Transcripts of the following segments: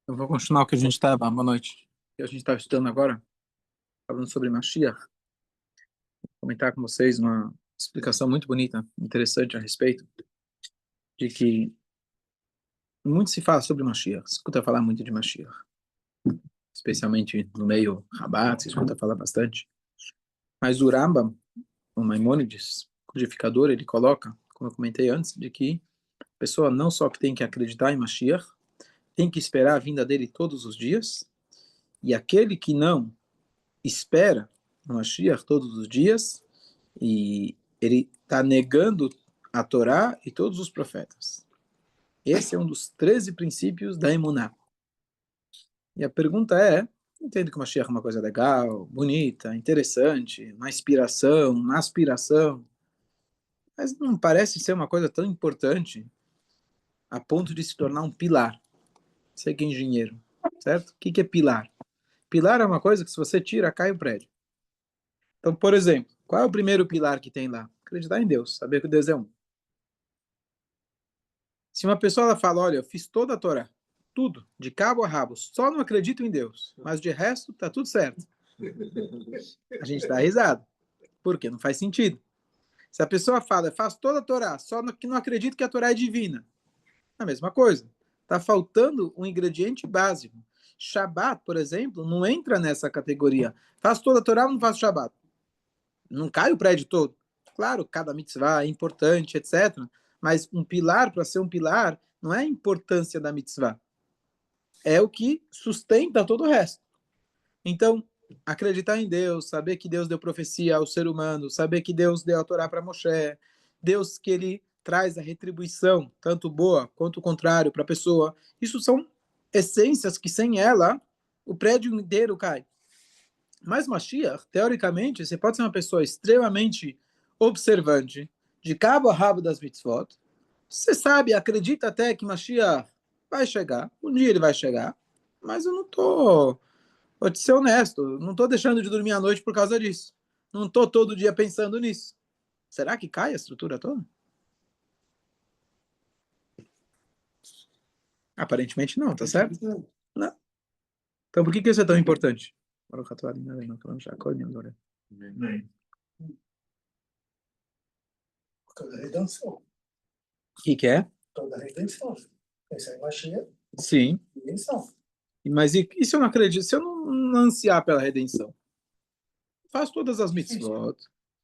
Eu vou continuar o que a gente estava, boa noite. O que a gente estava estudando agora, falando sobre Mashiach. Vou comentar com vocês uma explicação muito bonita, interessante a respeito de que muito se fala sobre Mashiach, se escuta falar muito de Mashiach, especialmente no meio Rabat, se escuta falar bastante. Mas o Rambam, o Maimônides, codificador, ele coloca, como eu comentei antes, de que a pessoa não só que tem que acreditar em Mashiach, tem que esperar a vinda dele todos os dias, e aquele que não espera o Mashiach todos os dias, e ele está negando a Torá e todos os profetas. Esse é um dos 13 princípios da Emuná. E a pergunta é, entendo que o Mashiach é uma coisa legal, bonita, interessante, uma inspiração, uma aspiração, mas não parece ser uma coisa tão importante a ponto de se tornar um pilar. Você que é engenheiro, certo? O que é pilar? Pilar é uma coisa que se você tira, cai o prédio. Então, por exemplo, qual é o primeiro pilar que tem lá? Acreditar em Deus, saber que Deus é um. Se uma pessoa ela fala, olha, eu fiz toda a Torá, tudo, de cabo a rabo, só não acredito em Deus, mas de resto tá tudo certo. A gente dá risada, porque não faz sentido. Se a pessoa fala, eu faço toda a Torá, só que não acredito que a Torá é divina, é a mesma coisa. Tá faltando um ingrediente básico. Shabat, por exemplo, não entra nessa categoria. Faço toda a Torá, não faço Shabat. Não cai o prédio todo. Claro, cada mitzvah é importante, etc. Mas um pilar, para ser um pilar, não é a importância da mitzvah. É o que sustenta todo o resto. Então, acreditar em Deus, saber que Deus deu profecia ao ser humano, saber que Deus deu a Torá para Moshe, Deus que ele traz a retribuição, tanto boa quanto o contrário, para a pessoa. Isso são essências que sem ela o prédio inteiro cai. Mas Mashiach, teoricamente, você pode ser uma pessoa extremamente observante, de cabo a rabo das mitzvot. Você sabe, acredita até que Mashiach vai chegar, um dia ele vai chegar, mas eu não tô, vou te ser honesto, não tô deixando de dormir à noite por causa disso. Não tô todo dia pensando nisso. Será que cai a estrutura toda? Aparentemente não, tá certo? Não. Então por que isso é tão importante? Por causa da redenção. O que é? Por causa da redenção. Essa é Mashiach, Sim. redenção. Mas e se eu não acredito? Se eu não ansiar pela redenção? Faço todas as Difícil. mitzvot.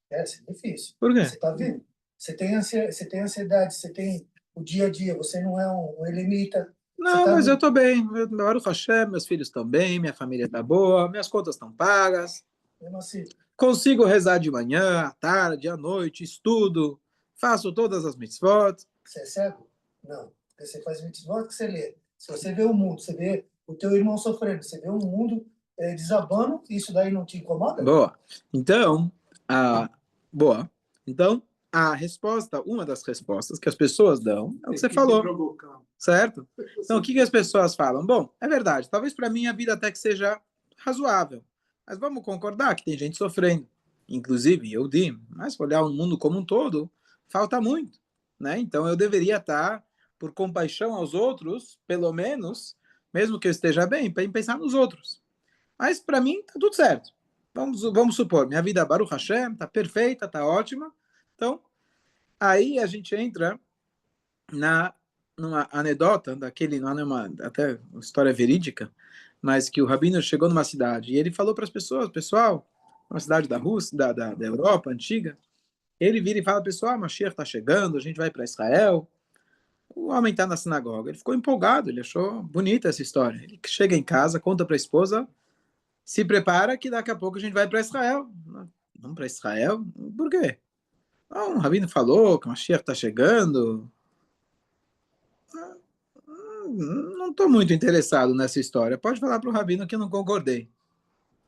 É difícil. Por quê? Você está vendo? Você tem ansiedade, você tem o dia a dia, você não é um eremita. Você Não, está mas eu no. tô bem. Baruch Hashem, meus filhos estão bem, minha família tá boa, minhas contas estão pagas. Mesmo assim, Consigo rezar de manhã, à tarde, à noite, estudo, faço todas as mitzvot. você é cego? Não. Porque você faz mitzvot que você lê. Se você vê o mundo, você vê o teu irmão sofrendo, você vê o mundo desabando, isso daí não te incomoda? Boa. Então, a boa. Então, a resposta, uma das respostas que as pessoas dão é o que você falou, certo? Então, o que as pessoas falam? Bom, é verdade, talvez para mim a vida até que seja razoável, mas vamos concordar que tem gente sofrendo, inclusive eu digo, mas se olhar o mundo como um todo, falta muito, né? Então, eu deveria estar, por compaixão aos outros, pelo menos, mesmo que eu esteja bem, para pensar nos outros. Mas para mim tá tudo certo. Vamos supor, minha vida Baruch Hashem tá perfeita, tá ótima. Então, aí a gente entra na numa anedota daquele, não é uma até uma história verídica, mas que o rabino chegou numa cidade e ele falou para as pessoas, pessoal, uma cidade da Rússia, da Europa antiga, ele vira e fala, pessoal, Mashiach está chegando, a gente vai para Israel. O homem está na sinagoga, ele ficou empolgado, ele achou bonita essa história. Ele chega em casa, conta para a esposa, se prepara que daqui a pouco a gente vai para Israel. Vamos para Israel? Por quê? Não, o Rabino falou que o Mashiach está chegando. Não estou muito interessado nessa história. Pode falar para o Rabino que eu não concordei.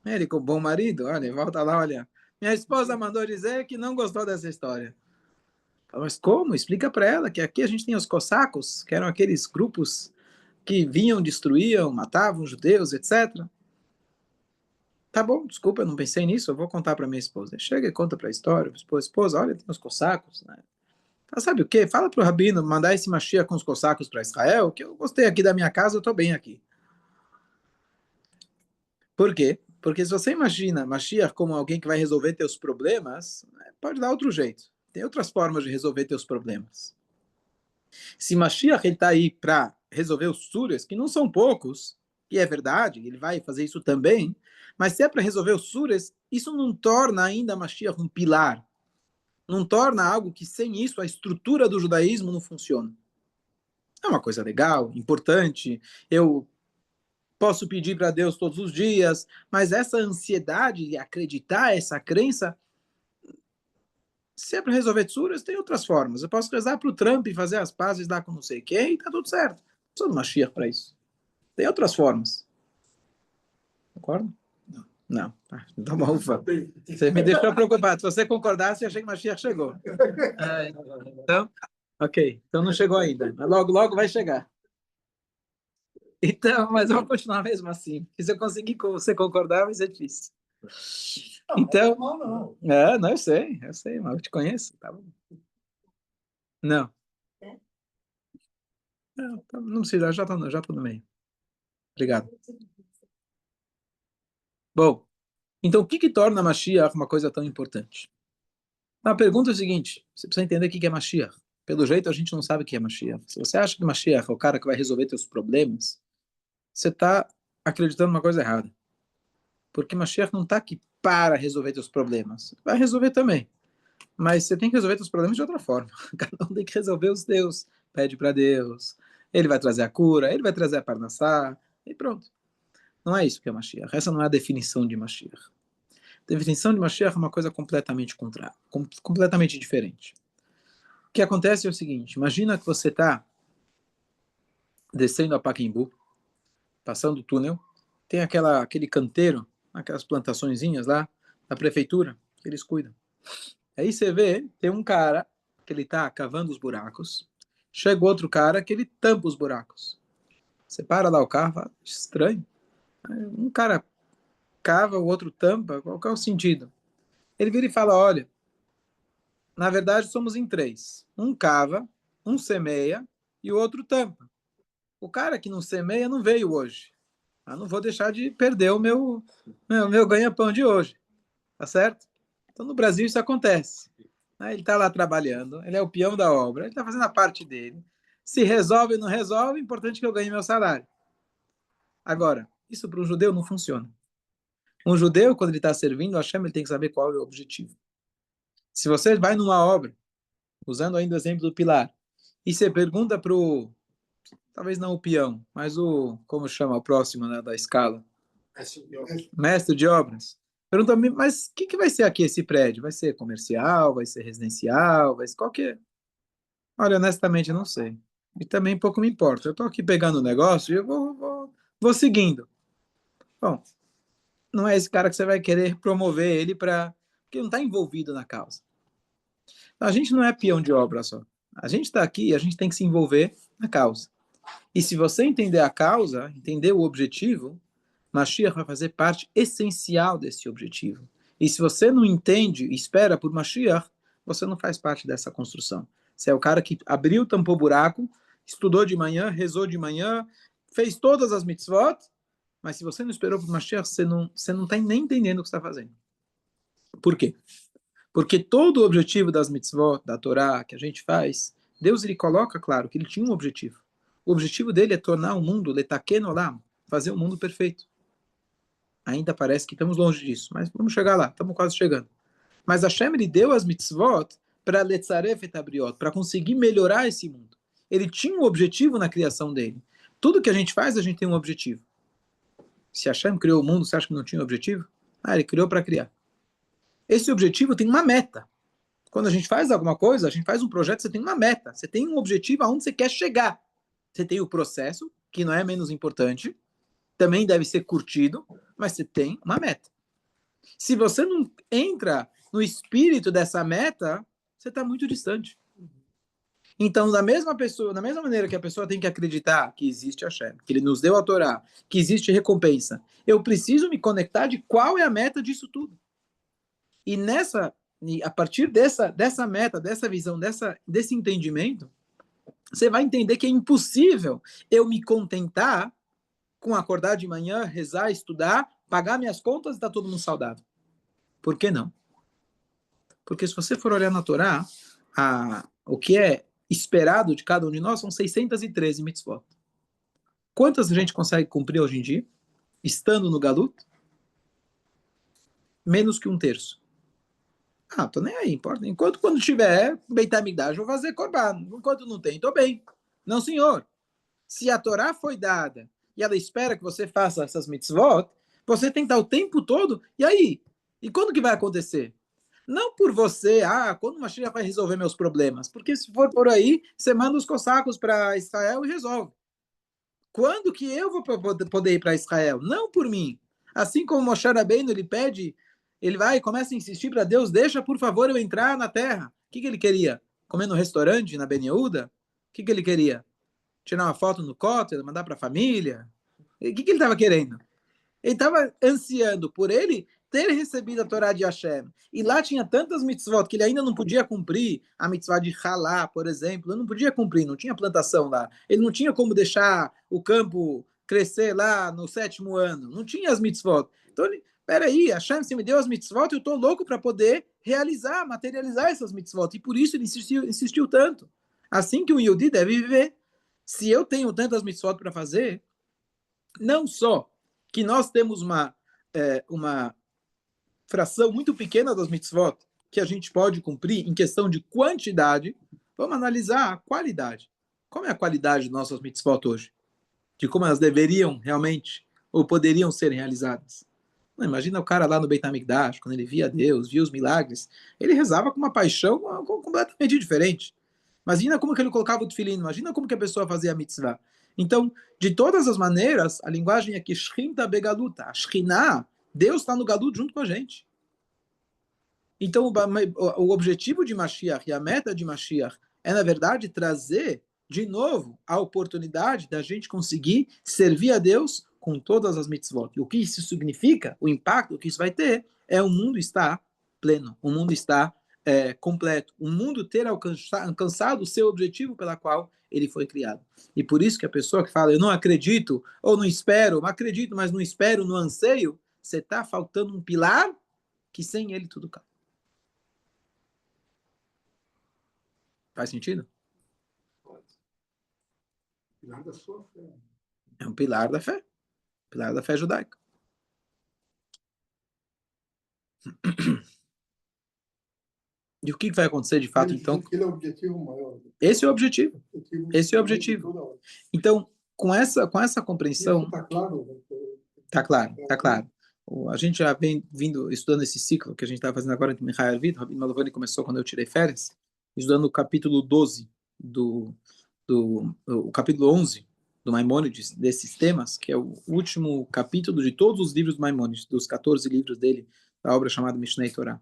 Ele, com bom marido, olha, volta lá, olha. Minha esposa mandou dizer que não gostou dessa história. Mas como? Explica para ela que aqui a gente tem os cossacos, que eram aqueles grupos que vinham, destruíam, matavam judeus, etc. Tá bom, desculpa, eu não pensei nisso, eu vou contar para minha esposa. Chega e conta para a história, esposa, olha, tem os cossacos, né? Ela sabe o quê? Fala para o Rabino mandar esse Mashiach com os cossacos para Israel, que eu gostei aqui da minha casa, eu estou bem aqui. Por quê? Porque se você imagina Mashiach como alguém que vai resolver teus problemas, pode dar outro jeito. Tem outras formas de resolver teus problemas. Se Mashiach está aí para resolver os suras, que não são poucos, e é verdade, ele vai fazer isso também, mas se é para resolver os suras, isso não torna ainda Mashiach um pilar. Não torna algo que sem isso a estrutura do judaísmo não funciona. É uma coisa legal, importante. Eu posso pedir para Deus todos os dias, mas essa ansiedade de acreditar, essa crença, se é para resolver tsuras, tem outras formas. Eu posso rezar para o Trump e fazer as pazes lá com não sei quem, e tá tudo certo. Não precisa de Mashiach para isso. Tem outras formas. Concorda? Não. Tá bom, ufa. Você me deixou preocupado. Se você concordasse, eu achei que Mashiach chegou. Então, ok. Então não chegou ainda. Mas logo, logo vai chegar. Então, mas eu vou continuar mesmo assim. Se eu conseguir com você concordar, vai ser difícil. Então, não, eu sei, mas eu te conheço. Tá bom. Não. Não precisa, já tô no meio. Obrigado. Bom, então o que torna a Mashiach uma coisa tão importante? A pergunta é a seguinte, você precisa entender o que é Mashiach. Pelo jeito, a gente não sabe o que é Mashiach. Se você acha que Mashiach é o cara que vai resolver teus problemas, você está acreditando numa coisa errada. Porque Mashiach não está aqui para resolver teus problemas. Vai resolver também. Mas você tem que resolver teus problemas de outra forma. Cada um tem que resolver os teus. Pede para Deus. Ele vai trazer a cura, ele vai trazer a parnassá, e pronto. Não é isso que é Mashiach. Essa não é a definição de Mashiach. A definição de Mashiach é uma coisa completamente contrária, completamente diferente. O que acontece é o seguinte, imagina que você está descendo a Pacaembu, passando o túnel, tem aquele canteiro, aquelas plantaçõezinhas lá, da prefeitura, que eles cuidam. Aí você vê, tem um cara que ele está cavando os buracos, chega outro cara que ele tampa os buracos. Você para lá o carro, fala, estranho. Um cara cava, o outro tampa, qual que é o sentido? Ele vira e fala, olha, na verdade somos em três. Um cava, um semeia e o outro tampa. O cara que não semeia não veio hoje. Eu não vou deixar de perder o meu ganha-pão de hoje. Tá certo? Então no Brasil isso acontece. Ele está lá trabalhando, ele é o peão da obra, ele está fazendo a parte dele. Se resolve ou não resolve, é importante que eu ganhe meu salário. Agora, isso para um judeu não funciona. Um judeu, quando ele está servindo a Hashem, ele tem que saber qual é o objetivo. Se você vai numa obra, usando ainda o exemplo do pilar, e você pergunta para o, talvez não o peão, mas o, como chama o próximo, né, da escala? Mestre de obras. Pergunta, mas o que vai ser aqui esse prédio? Vai ser comercial? Vai ser residencial? Vai ser qual que é? Olha, honestamente, eu não sei. E também pouco me importa. Eu estou aqui pegando o negócio e eu vou seguindo. Bom, não é esse cara que você vai querer promover ele para... Porque não está envolvido na causa. A gente não é peão de obra só. A gente está aqui e a gente tem que se envolver na causa. E se você entender a causa, entender o objetivo, Mashiach vai fazer parte essencial desse objetivo. E se você não entende e espera por Mashiach, você não faz parte dessa construção. Você é o cara que abriu, tampou buraco, estudou de manhã, rezou de manhã, fez todas as mitzvot, mas se você não esperou por Mashiach, você não está nem entendendo o que está fazendo. Por quê? Porque todo o objetivo das mitzvot, da Torá, que a gente faz, Deus ele coloca, claro, que ele tinha um objetivo. O objetivo dele é tornar o mundo, letaken olam, fazer o mundo perfeito. Ainda parece que estamos longe disso, mas vamos chegar lá, estamos quase chegando. Mas Hashem ele deu as mitzvot para letzaref et abriot, para conseguir melhorar esse mundo. Ele tinha um objetivo na criação dele. Tudo que a gente faz, a gente tem um objetivo. Se Hashem criou o mundo, você acha que não tinha um objetivo? Ele criou para criar. Esse objetivo tem uma meta. Quando a gente faz alguma coisa, a gente faz um projeto, você tem uma meta, você tem um objetivo aonde você quer chegar. Você tem o processo, que não é menos importante, também deve ser curtido, mas você tem uma meta. Se você não entra no espírito dessa meta, você está muito distante. Então, da mesma maneira que a pessoa tem que acreditar que existe Hashem, que ele nos deu a Torá, que existe recompensa, eu preciso me conectar de qual é a meta disso tudo. E a partir dessa meta, dessa visão, desse entendimento, você vai entender que é impossível eu me contentar com acordar de manhã, rezar, estudar, pagar minhas contas e está todo mundo saudável. Por que não? Porque se você for olhar na Torá, o que é esperado de cada um de nós são 613 mitzvot. Quantas a gente consegue cumprir hoje em dia, estando no Galut? Menos que um terço. Tô nem aí, importa. Enquanto quando tiver Beit HaMikdash, vou fazer Korban. Enquanto não tem, tô bem. Não, senhor. Se a Torá foi dada e ela espera que você faça essas mitzvot, você tem que estar o tempo todo. E aí? E quando que vai acontecer? Não por você, quando o Mashiach vai resolver meus problemas. Porque se for por aí, você manda os cossacos para Israel e resolve. Quando que eu vou poder ir para Israel? Não por mim. Assim como Moshe Rabbeinu, ele pede, ele vai e começa a insistir para Deus, deixa por favor eu entrar na terra. O que ele queria? Comer no restaurante, na Ben Yehuda? O que ele queria? Tirar uma foto no Kotel, mandar para a família? O que ele estava querendo? Ele estava ansiando por ele ter recebido a Torá de Hashem. E lá tinha tantas mitzvot que ele ainda não podia cumprir. A mitzvah de Halá, por exemplo, ele não podia cumprir, não tinha plantação lá. Ele não tinha como deixar o campo crescer lá no 7º ano. Não tinha as mitzvot. Então ele, peraí, Hashem, você me deu as mitzvot, eu estou louco para poder realizar, materializar essas mitzvot. E por isso ele insistiu tanto. Assim que o Yehudi deve viver. Se eu tenho tantas mitzvot para fazer, não só que nós temos uma fração muito pequena das mitzvot que a gente pode cumprir em questão de quantidade, vamos analisar a qualidade. Como é a qualidade de nossas mitzvot hoje? De como elas deveriam realmente ou poderiam ser realizadas. Não, imagina o cara lá no Beit HaMikdash, quando ele via Deus, via os milagres, ele rezava com uma paixão completamente diferente. Imagina como que ele colocava o tefilim, imagina como que a pessoa fazia a mitzvah. Então, de todas as maneiras, a linguagem é que Shrinta Begaluta, a Shrinah, Deus está no Galut junto com a gente. Então, o objetivo de Mashiach e a meta de Mashiach é, na verdade, trazer de novo a oportunidade da gente conseguir servir a Deus com todas as mitzvot. E o que isso significa, o impacto que isso vai ter, é o mundo estar pleno, o mundo estar completo, o mundo ter alcançado o seu objetivo pela qual ele foi criado. E por isso que a pessoa que fala, eu não acredito, ou não espero, acredito, mas não espero, não anseio, você está faltando um pilar que sem ele tudo cai. Faz sentido? Pilar da sua fé. É um pilar da fé judaica. E o que vai acontecer de fato, então? Ele é o objetivo maior. Esse é o objetivo. Esse é o objetivo. Então, com essa compreensão... Está claro? Está claro, está claro. A gente já vem estudando esse ciclo que a gente está fazendo agora entre Michael Vitor, Rabbi Malovani começou quando eu tirei férias, estudando o capítulo 12 o capítulo 11 do Maimônides, desses temas, que é o último capítulo de todos os livros do Maimônides, dos 14 livros dele, da obra chamada Mishnei Torah.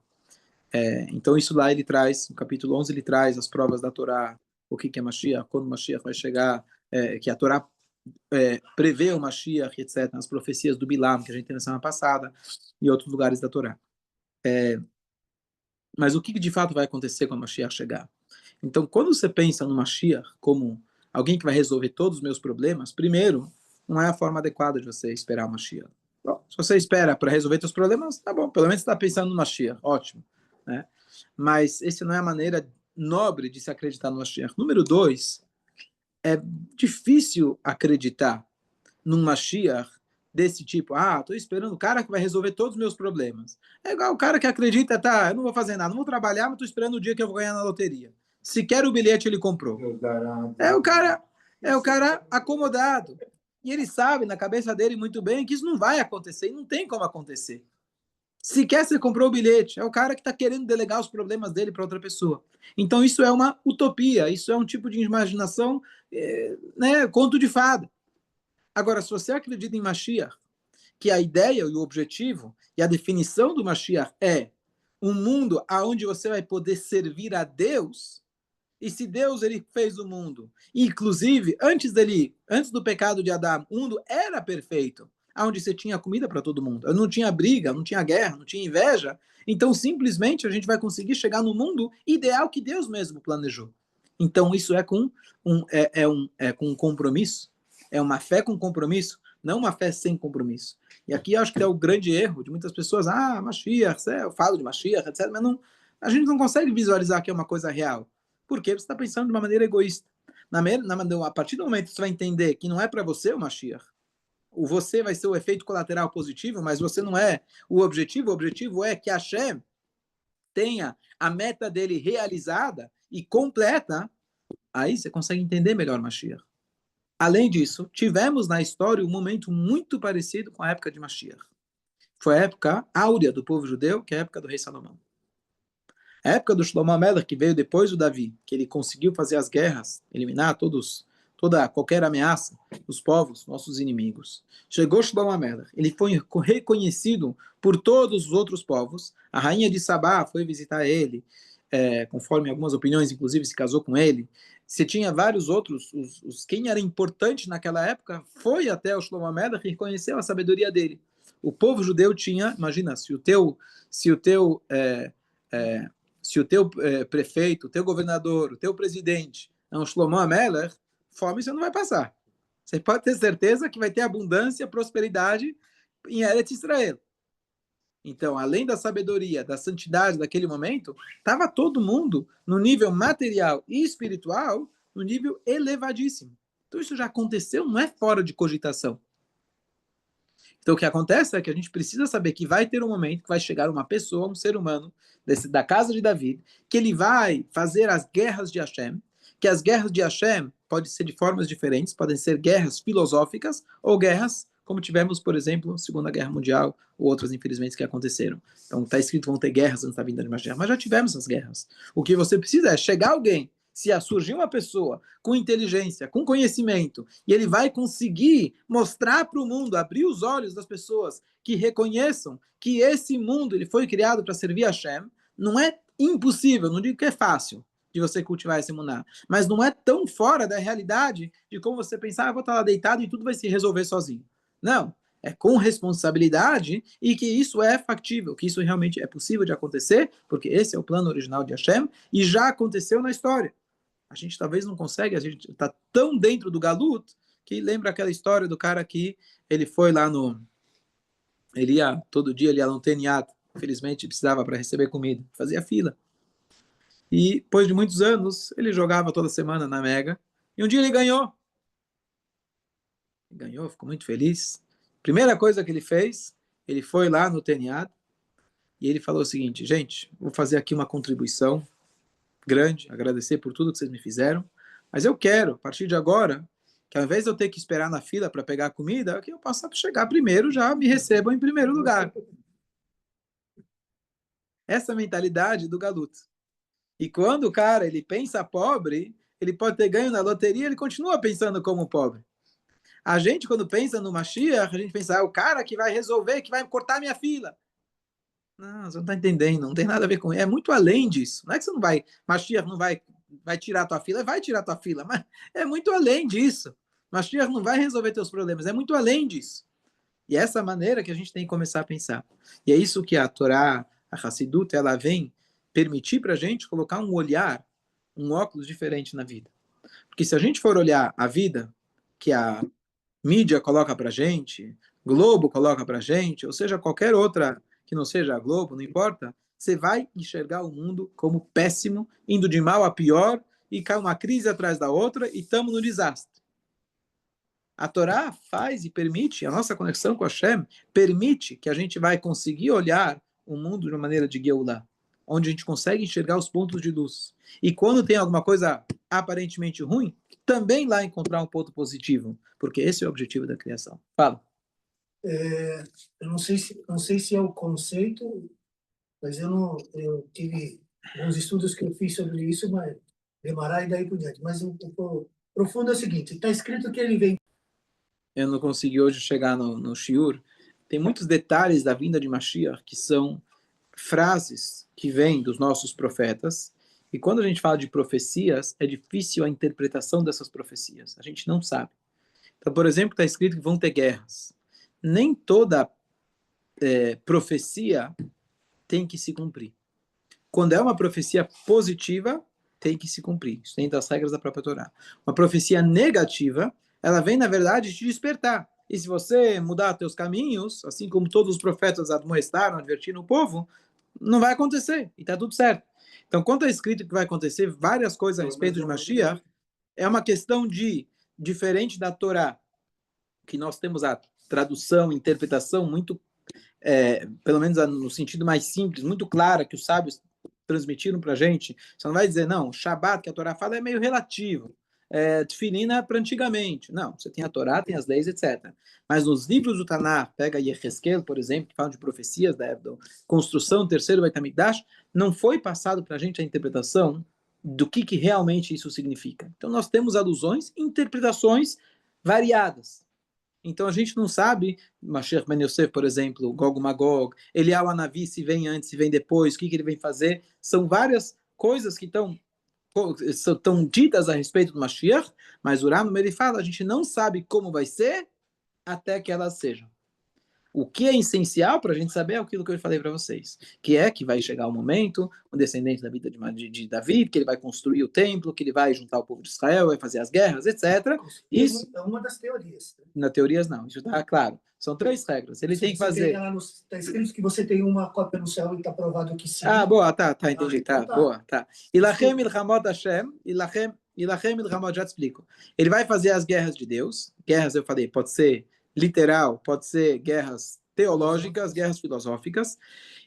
Então isso lá ele traz, no capítulo 11 ele traz as provas da Torá, o que é Mashiach, quando Mashiach vai chegar, que a Torá prevê o Mashiach, etc., as profecias do Bilam, que a gente tem na semana passada, e outros lugares da Torá. Mas o que de fato vai acontecer quando o Mashiach chegar? Então, quando você pensa no Mashiach como alguém que vai resolver todos os meus problemas, primeiro, não é a forma adequada de você esperar o Mashiach. Bom, se você espera para resolver seus problemas, tá bom, pelo menos você está pensando no Mashiach, ótimo. Né? Mas essa não é a maneira nobre de se acreditar no Mashiach. Número 2, é difícil acreditar num Mashiach desse tipo. Estou esperando o cara que vai resolver todos os meus problemas. É igual o cara que acredita, eu não vou fazer nada, não vou trabalhar, mas estou esperando o dia que eu vou ganhar na loteria. Se quer o bilhete, ele comprou. É o cara acomodado. E ele sabe na cabeça dele muito bem que isso não vai acontecer, e não tem como acontecer. Sequer você comprou o bilhete, é o cara que está querendo delegar os problemas dele para outra pessoa. Então isso é uma utopia, isso é um tipo de imaginação, conto de fada. Agora, se você acredita em Mashiach, que a ideia e o objetivo e a definição do Mashiach é um mundo onde você vai poder servir a Deus, e se Deus ele fez o mundo, inclusive antes do pecado de Adão, o mundo era perfeito, onde você tinha comida para todo mundo, não tinha briga, não tinha guerra, não tinha inveja, então simplesmente a gente vai conseguir chegar no mundo ideal que Deus mesmo planejou. Então isso é com um compromisso, é uma fé com compromisso, não uma fé sem compromisso. E aqui eu acho que é o grande erro de muitas pessoas. Mashiach, eu falo de Mashiach, etc. Mas não, a gente não consegue visualizar que é uma coisa real. Por quê? Porque você está pensando de uma maneira egoísta. A partir do momento que você vai entender que não é para você o Mashiach, o você vai ser o efeito colateral positivo, mas você não é o objetivo é que Hashem tenha a meta dele realizada e completa, aí você consegue entender melhor Mashiach. Além disso, tivemos na história um momento muito parecido com a época de Mashiach. Foi a época áurea do povo judeu, que é a época do rei Salomão. A época do Shlomo Melech, que veio depois do Davi, que ele conseguiu fazer as guerras, eliminar qualquer ameaça dos povos, nossos inimigos. Chegou Shlomo Melech, ele foi reconhecido por todos os outros povos. A rainha de Sabá foi visitar ele, conforme algumas opiniões, inclusive se casou com ele. Você tinha vários outros, quem era importante naquela época foi até o Shlomo Melech e reconheceu a sabedoria dele. O povo judeu tinha, imagina, se o teu prefeito, o teu governador, o teu presidente é um Shlomo Amelech, fome você não vai passar. Você pode ter certeza que vai ter abundância, prosperidade em Eretz Israel. Então, além da sabedoria, da santidade daquele momento, estava todo mundo no nível material e espiritual, no nível elevadíssimo. Então, isso já aconteceu, não é fora de cogitação. Então, o que acontece é que a gente precisa saber que vai ter um momento que vai chegar uma pessoa, um ser humano, da casa de Davi, que ele vai fazer as guerras de Hashem, que as guerras de Hashem podem ser de formas diferentes, podem ser guerras filosóficas ou guerras como tivemos, por exemplo, Segunda Guerra Mundial ou outras, infelizmente, que aconteceram. Então, está escrito que vão ter guerras antes da vinda de Mashiach, mas já tivemos essas guerras. O que você precisa é chegar alguém, se surgir uma pessoa com inteligência, com conhecimento, e ele vai conseguir mostrar para o mundo, abrir os olhos das pessoas que reconheçam que esse mundo ele foi criado para servir a Hashem, não é impossível, não digo que é fácil de você cultivar esse muná, mas não é tão fora da realidade de como você pensar, vou estar lá deitado e tudo vai se resolver sozinho. Não, é com responsabilidade e que isso é factível, que isso realmente é possível de acontecer, porque esse é o plano original de Hashem e já aconteceu na história. A gente talvez não consegue, a gente está tão dentro do Galut que lembra aquela história do cara que ele foi lá ele ia, todo dia ele ia no Teniat, infelizmente precisava para receber comida, fazia fila. E depois de muitos anos, ele jogava toda semana na Mega, e um dia ele ganhou. Ganhou, ficou muito feliz. Primeira coisa que ele fez, ele foi lá no Teniat, e ele falou o seguinte: gente, vou fazer aqui uma contribuição grande, agradecer por tudo que vocês me fizeram, mas eu quero, a partir de agora, que ao invés de eu ter que esperar na fila para pegar a comida, que eu possa chegar primeiro, já me recebam em primeiro lugar. Essa mentalidade do Galut. E quando o cara ele pensa pobre, ele pode ter ganho na loteria, ele continua pensando como pobre. A gente, quando pensa no Mashiach, a gente pensa, o cara que vai resolver, que vai cortar minha fila. Não, você não está entendendo, não tem nada a ver com isso. É muito além disso. Não é que você não vai, Mashiach não vai tirar a tua fila, vai tirar a tua fila, mas é muito além disso. Mashiach não vai resolver teus problemas, é muito além disso. E é essa maneira que a gente tem que começar a pensar. E é isso que a Torá, a Hassidut, ela vem permitir para a gente colocar um olhar, um óculos diferente na vida. Porque se a gente for olhar a vida que a mídia coloca para a gente, Globo coloca para a gente, ou seja, qualquer outra que não seja a Globo, não importa, você vai enxergar o mundo como péssimo, indo de mal a pior, e cai uma crise atrás da outra, e estamos no desastre. A Torá faz e permite, a nossa conexão com Hashem, permite que a gente vai conseguir olhar o mundo de uma maneira de Geulah, onde a gente consegue enxergar os pontos de luz. E quando tem alguma coisa aparentemente ruim, também lá encontrar um ponto positivo, porque esse é o objetivo da criação. Fala. Eu não sei se é o conceito, mas eu tive alguns estudos que eu fiz sobre isso, mas demorar e daí por diante. Mas o profundo é o seguinte: está escrito que ele vem. Eu não consegui hoje chegar no Shiur. Tem muitos detalhes da vinda de Mashiach que são frases que vêm dos nossos profetas. E quando a gente fala de profecias, é difícil a interpretação dessas profecias. A gente não sabe. Então, por exemplo, está escrito que vão ter guerras. Nem toda profecia tem que se cumprir. Quando é uma profecia positiva, tem que se cumprir. Isso dentro das regras da própria Torá. Uma profecia negativa, ela vem, na verdade, te despertar. e se você mudar teus caminhos, assim como todos os profetas admoestaram, advertiram o povo, não vai acontecer, e está tudo certo. Então, quando é escrito que vai acontecer várias coisas a respeito de Mashiach, é uma questão de, diferente da Torá, que nós temos a tradução, interpretação muito, pelo menos no sentido mais simples, muito clara, que os sábios transmitiram para a gente. Você não vai dizer, não, o Shabat que a Torá fala é meio relativo. Tefilina para antigamente. Não, você tem a Torá, tem as leis, etc. Mas nos livros do Tanar, pega Yehezkel, por exemplo, que falam de profecias da construção do terceiro Beit HaMikdash, não foi passado para a gente a interpretação do que realmente isso significa. Então nós temos alusões e interpretações variadas. Então a gente não sabe, Mashiach Ben Yosef, por exemplo, Gog Magog, Eliyahu Hanavi, se vem antes, se vem depois, o que ele vem fazer. São várias coisas que estão ditas a respeito do Mashiach, mas o Rambam ele fala, a gente não sabe como vai ser até que elas sejam. O que é essencial para a gente saber é aquilo que eu falei para vocês, que é que vai chegar o momento, o descendente da vida de Davi, que ele vai construir o templo, que ele vai juntar o povo de Israel, vai fazer as guerras, etc. Isso é uma das teorias. Na teorias não, isso está claro. São 3 regras. Ele tem que fazer. Está escrito que você tem uma cópia no céu e está provado que sim. Ah, boa, tá, entendi, tá, boa, tá. Ilachem ilhamot Hashem, ilachem ilhamot, já te explico. Ele vai fazer as guerras de Deus. Guerras, eu falei, pode ser literal, pode ser guerras teológicas, guerras filosóficas.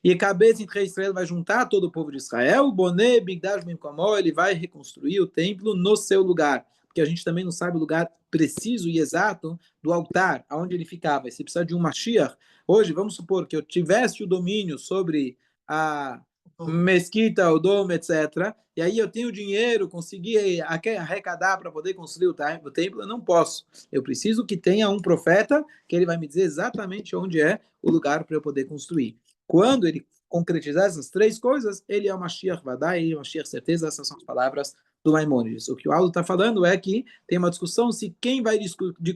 E cabeça entre Israel vai juntar todo o povo de Israel. Boné, Bigdash, Bimkomó, ele vai reconstruir o templo no seu lugar. Porque a gente também não sabe o lugar preciso e exato do altar, aonde ele ficava. E se precisar de um Mashiach, hoje, vamos supor que eu tivesse o domínio sobre a mesquita, o dome, etc. E aí eu tenho dinheiro, consegui arrecadar para poder construir o templo, eu não posso. Eu preciso que tenha um profeta que ele vai me dizer exatamente onde é o lugar para eu poder construir. Quando ele concretizar essas 3 coisas, ele é o Mashiach Vadai, ele é o Mashiach certeza, essas são as palavras do Maimônides. O que o Aldo está falando é que tem uma discussão se quem vai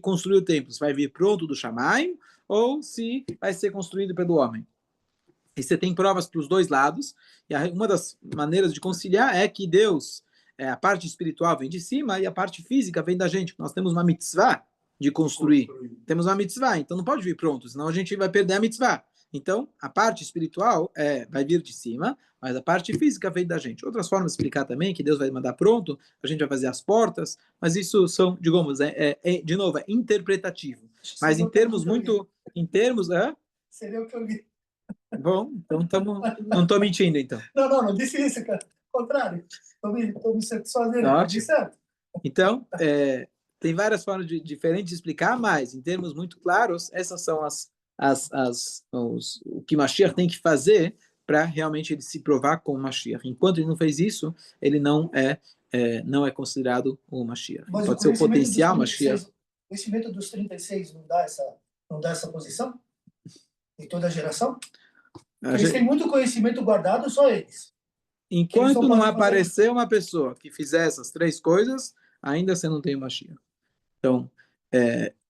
construir o templo, se vai vir pronto do Shamayim ou se vai ser construído pelo homem. E você tem provas para os 2 lados, e uma das maneiras de conciliar é que Deus, a parte espiritual vem de cima e a parte física vem da gente. Nós temos uma mitzvah de construir. Temos uma mitzvah, então não pode vir pronto, senão a gente vai perder a mitzvah. Então, a parte espiritual vai vir de cima, mas a parte física vem da gente. Outras formas de explicar também, que Deus vai mandar pronto, a gente vai fazer as portas, mas isso são, digamos, de novo, é interpretativo. Mas em termos muito... Em termos... Seria o que eu vi. Bom, então não estou mentindo, então. Não disse isso, cara. Ao contrário. Estou me satisfazendo. Ótimo. Certo. Então, tem várias formas diferentes de explicar, mas, em termos muito claros, essas são o que Mashiach tem que fazer para realmente ele se provar como Mashiach. Enquanto ele não fez isso, ele não é considerado o Mashiach. Mas pode ser o potencial 36, Mashiach. O conhecimento dos 36 não dá essa posição? Em toda a geração? Eles têm muito conhecimento guardado, só eles. Enquanto não aparecer uma pessoa que fizer essas 3 coisas, ainda você não tem o Mashiach. Então,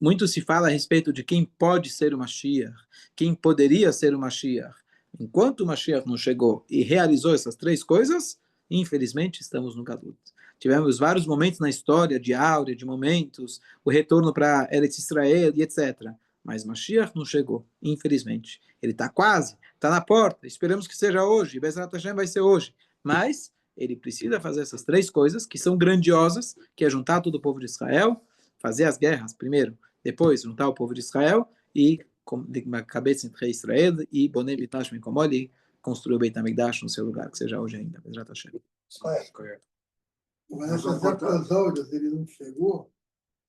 muito se fala a respeito de quem pode ser o Mashiach, quem poderia ser o Mashiach. Enquanto o Mashiach não chegou e realizou essas 3 coisas, infelizmente estamos no Galut. Tivemos vários momentos na história de áurea, de momentos, o retorno para Eretz Israel e etc. Mas Mashiach não chegou, infelizmente. Ele está quase, está na porta, esperamos que seja hoje, Bezrat Hashem vai ser hoje. Mas ele precisa fazer essas 3 coisas, que são grandiosas, que é juntar todo o povo de Israel, fazer as guerras primeiro, depois juntar o povo de Israel e uma cabeça entre Israel e Bonei Bitash Mekomol e construir o Beit HaMikdash no seu lugar, que seja hoje ainda. Bezrat Hashem. Correto. Mas essas épocas áureas ele não chegou,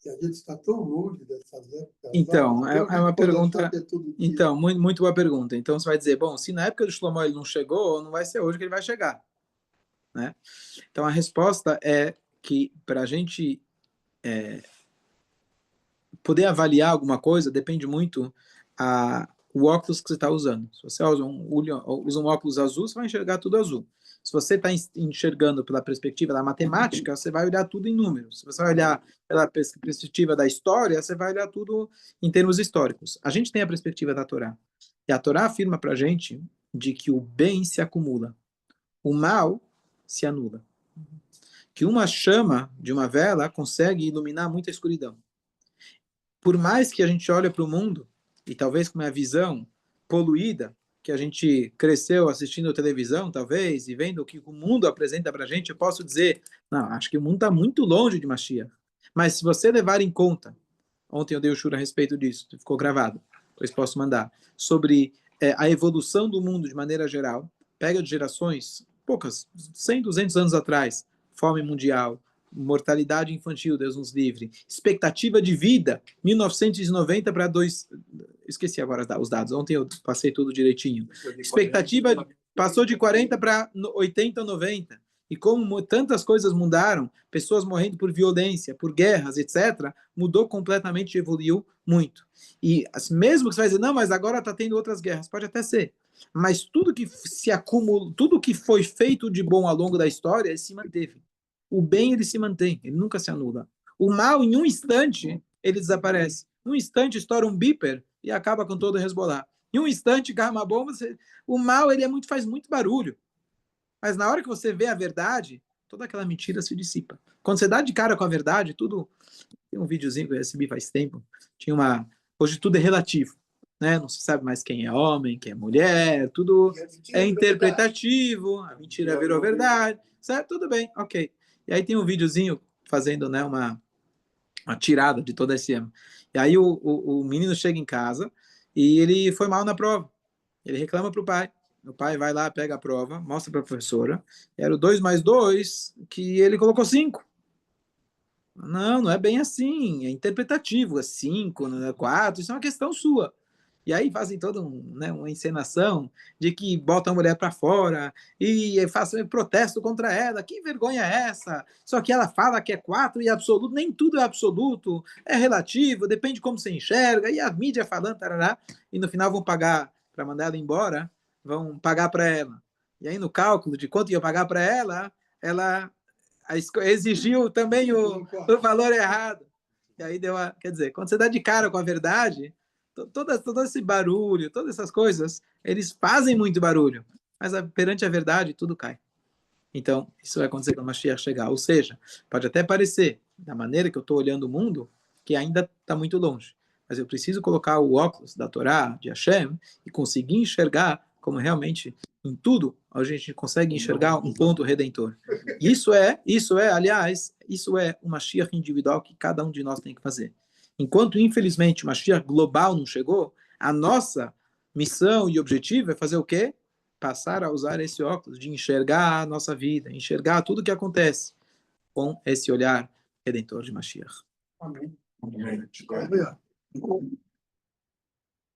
e a gente está tão longe dessas épocas. Então, é uma pergunta. Então, muito boa pergunta. Então, você vai dizer, bom, se na época do Shlomo ele não chegou, não vai ser hoje que ele vai chegar. Né? Então, a resposta é que para a gente poder avaliar alguma coisa, depende muito o óculos que você está usando. Se você usa um óculos azul, você vai enxergar tudo azul. Se você está enxergando pela perspectiva da matemática, você vai olhar tudo em números. Se você vai olhar pela perspectiva da história, você vai olhar tudo em termos históricos. A gente tem a perspectiva da Torá. E a Torá afirma para a gente de que o bem se acumula, o mal se anula. Que uma chama de uma vela consegue iluminar muita escuridão. por mais que a gente olhe para o mundo, e talvez com uma visão poluída, que a gente cresceu assistindo televisão, talvez, e vendo o que o mundo apresenta para a gente, eu posso dizer, não, acho que o mundo está muito longe de Mashiach. Mas se você levar em conta, ontem eu dei o shur a respeito disso, ficou gravado, depois posso mandar, sobre a evolução do mundo de maneira geral, pega de gerações, poucas, 100, 200 anos atrás, fome mundial, mortalidade infantil, Deus nos livre, expectativa de vida, 1990 para 2... Esqueci agora os dados, ontem eu passei tudo direitinho. Expectativa passou de 40 para 80 ou 90. E como tantas coisas mudaram, pessoas morrendo por violência, por guerras, etc., mudou completamente, evoluiu muito. E mesmo que você vai dizer, não, mas agora está tendo outras guerras, pode até ser. Mas tudo que se acumula, tudo que foi feito de bom ao longo da história, ele se manteve. O bem, ele se mantém, ele nunca se anula. O mal, em um instante, ele desaparece. Em um instante, estoura um bíper e acaba com todo o Hezbollah. Em um instante, cai uma bomba, o mal, ele faz muito barulho. Mas na hora que você vê a verdade, toda aquela mentira se dissipa. Quando você dá de cara com a verdade, tudo... Tem um videozinho que eu recebi faz tempo. Hoje tudo é relativo. Né? Não se sabe mais quem é homem, quem é mulher, tudo é interpretativo, a mentira virou verdade. Certo? Tudo bem, ok. E aí tem um videozinho fazendo, né, uma tirada de todo esse ano. E aí o menino chega em casa e ele foi mal na prova. Ele reclama para o pai. O pai vai lá, pega a prova, mostra para a professora. Era o 2 mais 2, que ele colocou 5. Não, não é bem assim. É interpretativo. É 5, não é 4. Isso é uma questão sua. E aí fazem toda uma encenação de que botam a mulher para fora e fazem protesto contra ela. Que vergonha é essa? Só que ela fala que é 4 e é absoluto. Nem tudo é absoluto. É relativo, depende de como você enxerga. E a mídia falando, tarará, e no final vão pagar para mandar ela embora, vão pagar para ela. E aí no cálculo de quanto ia pagar para ela, ela exigiu também o valor errado. E aí quer dizer, quando você dá de cara com a verdade, todo esse barulho, todas essas coisas, eles fazem muito barulho, mas perante a verdade tudo cai. Então, isso vai acontecer quando o Mashiach chegar. Ou seja, pode até parecer, da maneira que eu estou olhando o mundo, que ainda está muito longe. Mas eu preciso colocar o óculos da Torá, de Hashem, e conseguir enxergar como realmente, em tudo, a gente consegue enxergar um ponto redentor. Isso é, aliás, isso é uma Mashiach individual que cada um de nós tem que fazer. Enquanto, infelizmente, o Mashiach global não chegou, a nossa missão e objetivo é fazer o quê? Passar a usar esse óculos, de enxergar a nossa vida, enxergar tudo o que acontece com esse olhar redentor de Mashiach. Amém. Amém.